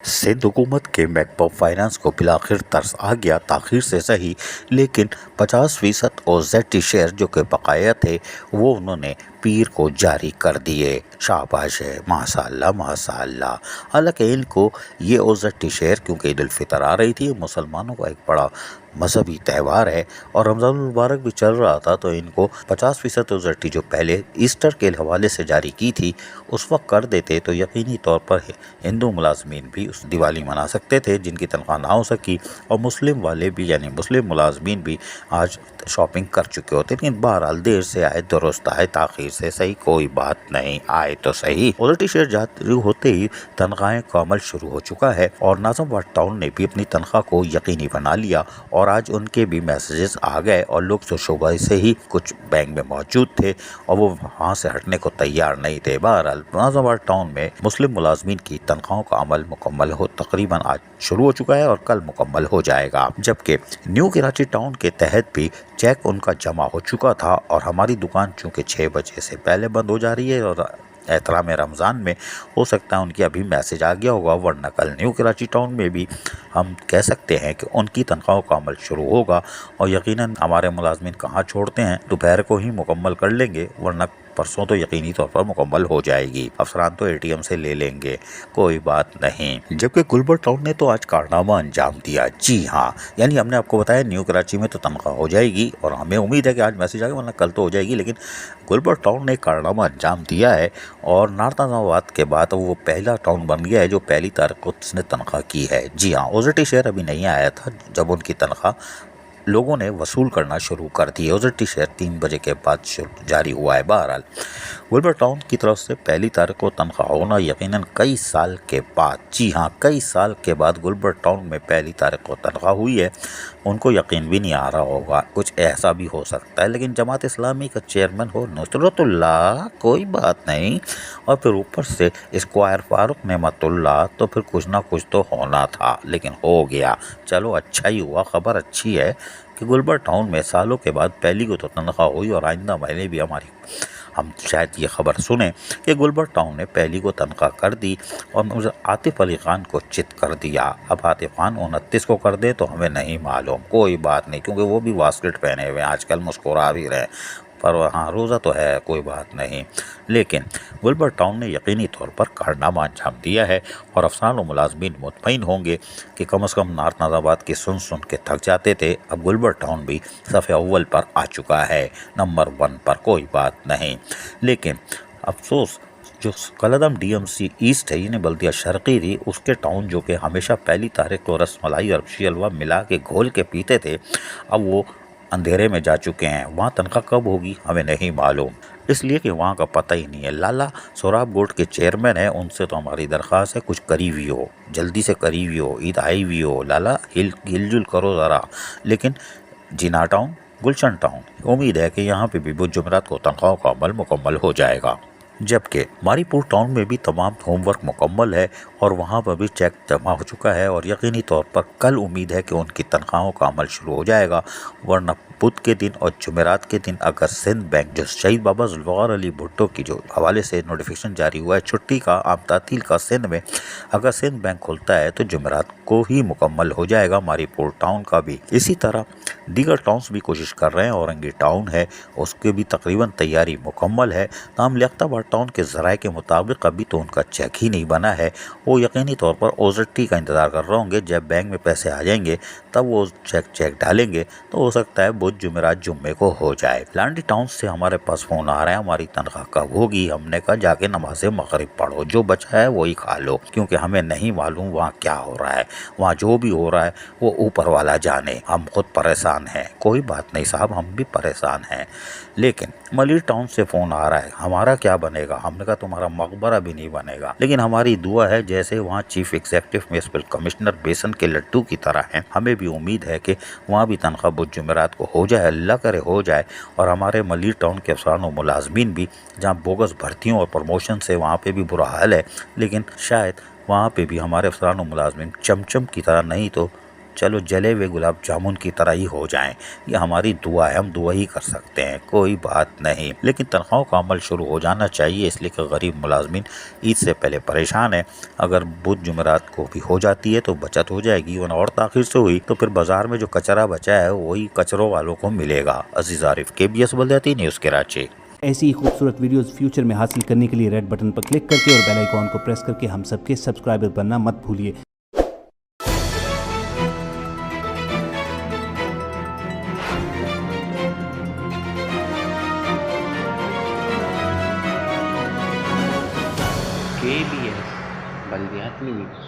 सिंध हुकूमत के मैकपॉप फाइनेंस को बिलाखिर तरस आ गया, ताखीर से सही, लेकिन 50% OZT शेयर जो कि बकाया थे वो उन्होंने पीर को जारी कर दिए। शाबाश है, माशाअल्लाह माशाअल्लाह। हालांकि इनको ये OZT शेयर, क्योंकि ईद उल फितर आ रही थी, मुसलमानों का एक बड़ा मजहबी त्यौहार है और रमज़ान मुबारक भी चल रहा था, तो इनको 50% OZT जो पहले ईस्टर के हवाले से जारी की थी उस वक्त कर देते तो यकीनी तौर पर हिंदू मुलाजमीन भी उस दिवाली मना सकते थे जिनकी तनख्वाह ना हो सकी, और मुस्लिम वाले भी यानी मुस्लिम मुलाजमीन भी आज शॉपिंग कर चुके होते। लेकिन बहरहाल देर से आए दुरुस्त आए, ताखीर से सही, कोई बात नहीं, आए तो सही। OZT शेयर जारी होते ही तनख्वाहें का अमल शुरू हो चुका है और नाज़िम टाउन ने भी अपनी तनख्वाह को यकीनी बना लिया और आज उनके भी मैसेजेस आ गए और लोग तो सुबह से ही कुछ बैंक में मौजूद थे और वो वहाँ से हटने को तैयार नहीं थे। बहरहाल नाज़िम टाउन में मुस्लिम मुलाजमीन की तनख्वाहों का अमल मुकम्मल हो तकरीबन आज शुरू हो चुका है और कल मुकम्मल हो जाएगा, जबकि न्यू कराची टाउन के तहत भी चेक उनका जमा हो चुका था और हमारी दुकान चूँकि 6 बजे से पहले बंद हो जा रही है और एहतराम रमज़ान में हो सकता है उनकी अभी मैसेज आ गया होगा, वरना कल न्यू कराची टाउन में भी हम कह सकते हैं कि उनकी तनख्वाहों का अमल शुरू होगा और यकीनन हमारे मुलाजमीन कहाँ छोड़ते हैं, दोपहर को ही मुकम्मल कर लेंगे, वरना परसों तो यकीनी तौर पर मुकम्मल हो जाएगी। अफसरान तो ATM से ले लेंगे, कोई बात नहीं। जबकि गुलबर टाउन ने तो आज कारनामा अंजाम दिया। जी हाँ, यानी हमने आपको बताया न्यू कराची में तो तनख्वाह हो जाएगी और हमें उम्मीद है कि आज मैसेज आएगा, वरना कल तो हो जाएगी, लेकिन गुलबर टाउन ने कारनामा अंजाम दिया है और नाज़िमाबाद के बाद वो पहला टाउन बन गया है जो पहली तारीख को उसने तनख्वाह की है। जी हाँ, OZT शेयर अभी नहीं आया था जब उनकी तनख्वाह लोगों ने वसूल करना शुरू कर दिए। OZT शेयर 3 बजे के बाद जारी हुआ है। बहरहाल गुलबर टाउन की तरफ से पहली तारीख को तनख्वाह होना यकीनन कई साल के बाद, जी हाँ कई साल के बाद गुलबर टाउन में पहली तारीख को तनख्वाह हुई है। उनको यकीन भी नहीं आ रहा होगा, कुछ ऐसा भी हो सकता है, लेकिन जमात इस्लामी का चेयरमैन हो नुसरतुल्लाह, कोई बात नहीं, और फिर ऊपर से स्क्वायर फारूक नेमतुल्लाह, तो फिर कुछ ना कुछ तो होना था, लेकिन हो गया। चलो अच्छा ही हुआ, खबर अच्छी है कि गुलबर टाउन में सालों के बाद पहली को तो तनख्वाह हुई और आइंदा महीने भी हम शायद ये खबर सुने कि गुलबर टाउन ने पहली को तनख्वाह कर दी और मुझे आतिफ अली खान को चित कर दिया। अब आतिफ खान 29 को कर दे तो हमें नहीं मालूम, कोई बात नहीं, क्योंकि वो भी वास्केट पहने हुए हैं आजकल, मुस्कुरा भी रहे, पर हाँ रोज़ा तो है, कोई बात नहीं। लेकिन गुलबर टाउन ने यकीनी तौर पर कारनामा अंजाम दिया है और अफसरान और मुलाजमीन मुतमईन होंगे कि कम अज़ कम नाज़िमाबाद की सुन सुन के थक जाते थे, अब गुलबर टाउन भी सफ़े अव्वल पर आ चुका है, नंबर 1 पर, कोई बात नहीं। लेकिन अफसोस जो कलदम DMC ईस्ट है, यानी बल्दिया शर्की थी, उसके टाउन जो कि हमेशा पहली तारीख को रसमलाई और अरबशी हलवा मिला के घोल के पीते थे, अब वो अंधेरे में जा चुके हैं। वहाँ तनख्वाह कब होगी हमें नहीं मालूम, इसलिए कि वहाँ का पता ही नहीं है। लाला सोराब बोर्ड के चेयरमैन हैं, उनसे तो हमारी दरख्वास्त है कुछ करीबी हो, जल्दी से करीबी हो, ईद आई हुई हो, लाला हिलजुल करो ज़रा। लेकिन जिना टाउन, गुलशन टाउन, उम्मीद है कि यहाँ पे भी बुध जुमेरात को तनख्वाह का अमल मुकम्मल हो जाएगा। जबकि मारीपुर टाउन में भी तमाम होमवर्क मुकम्मल है और वहाँ पर भी चेक जमा हो चुका है और यकीनी तौर पर कल उम्मीद है कि उनकी तनख्वाहों का अमल शुरू हो जाएगा, वरना बुध के दिन और जुमेरात के दिन अगर सिंध बैंक जो शहीद बाबा जुल्फ़िकार अली भुट्टो की जो हवाले से नोटिफिकेशन जारी हुआ है छुट्टी का, आम तातील का सिंध में, अगर सिंध बैंक खुलता है तो जुमेरात को ही मुकम्मल हो जाएगा मारीपुर टाउन का भी। इसी तरह दीगर टाउन्स भी कोशिश कर रहे हैं, औरंगी टाउन है उसके भी तकरीबन तैयारी मुकम्मल है। ताहम लियाकताबाद टाउन के ज़राए के मुताबिक अभी तो उनका चेक ही नहीं बना है, वो यकीनी तौर पर OZT का इंतज़ार कर रहे होंगे, जब बैंक में पैसे आ जाएंगे तब वो चेक डालेंगे, तो हो सकता है बुध जुमेरात जुम्मे को हो जाए। लांडी टाउन से हमारे पास फ़ोन आ रहा है, हमारी तनख्वाह कब होगी, हमने कहा जाके नमाज मगरिब पढ़ो, जो बचा है वही खा लो, क्योंकि हमें नहीं मालूम वहाँ क्या हो रहा है, वहाँ जो भी हो रहा है वो ऊपर वाला जाने, हम खुद परेशान हैं। कोई बात नहीं साहब, हम भी परेशान हैं। लेकिन मलिर टाउन से फ़ोन आ रहा है, हमारा क्या बनेगा, हमने कहा तुम्हारा मकबरा भी नहीं बनेगा, लेकिन हमारी दुआ है जैसे वहाँ चीफ एग्जीक्यूटिव म्युनिसिपल कमिश्नर बेसन के लड्डू की तरह हैं, हमें भी उम्मीद है कि वहाँ भी तनख्वाह बुध जुमेरात को हो जाए, अल्लाह करे हो जाए, और हमारे मलिर टाउन के अफसरान और मुलाजमीन भी, जहाँ बोगस भर्तियों और प्रमोशन से वहाँ पे भी बुरा हाल है, लेकिन शायद वहाँ पे भी हमारे अफसरान और मुलाजमीन चमचम की तरह नहीं तो चलो जले हुए गुलाब जामुन की तरह ही हो जाएं। ये हमारी दुआ है, हम दुआ ही कर सकते हैं, कोई बात नहीं। लेकिन तनख्वाहों का अमल शुरू हो जाना चाहिए, इसलिए कि गरीब मुलाजमीन ईद से पहले परेशान है। अगर बुध जुमेरात को भी हो जाती है तो बचत हो जाएगी, वरना और ताखिर से हुई तो फिर बाजार में जो कचरा बचा है वही कचरों वालों को मिलेगा। अजीज आरिफ, KBS बलदियाती न्यूज़, कराची। ऐसी ही खूबसूरत वीडियोस फ्यूचर में हासिल करने के लिए रेड बटन पर क्लिक करके और बेल आइकॉन को प्रेस करके हम सबके सब्सक्राइबर बनना मत भूलिए। KBS बलदियाती न्यूज़।